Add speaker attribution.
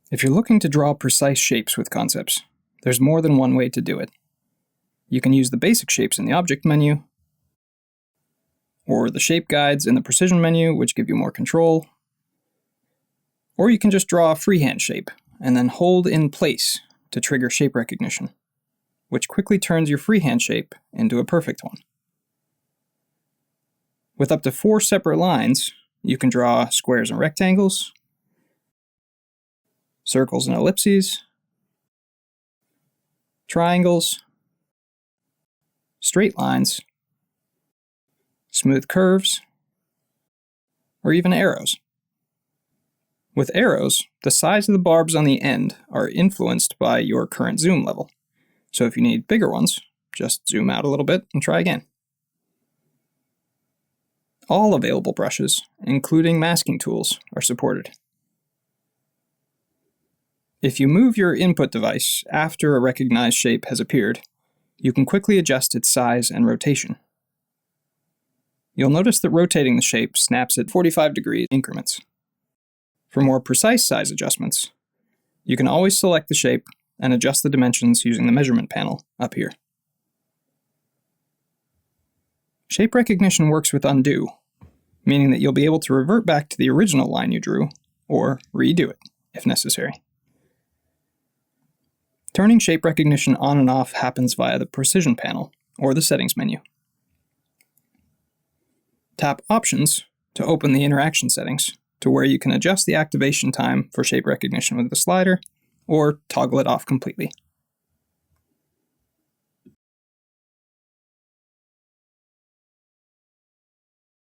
Speaker 1: If you're looking to draw precise shapes with concepts, there's more than one way to do it. You can use the basic shapes in the Object menu, or the shape guides in the Precision menu, which give you more control. Or you can just draw a freehand shape, and then hold in place to trigger shape recognition, which quickly turns your freehand shape into a perfect one. With up to 4 separate lines, you can draw squares and rectangles, circles and ellipses, triangles, straight lines, smooth curves, or even arrows. With arrows, the size of the barbs on the end are influenced by your current zoom level. So if you need bigger ones, just zoom out a little bit and try again. All available brushes, including masking tools, are supported. If you move your input device after a recognized shape has appeared, you can quickly adjust its size and rotation. You'll notice that rotating the shape snaps at 45-degree increments. For more precise size adjustments, you can always select the shape and adjust the dimensions using the measurement panel up here. Shape recognition works with undo, meaning that you'll be able to revert back to the original line you drew, or redo it if necessary. Turning shape recognition on and off happens via the Precision panel, or the Settings menu. Tap Options to open the interaction settings, to where you can adjust the activation time for shape recognition with the slider, or toggle it off completely.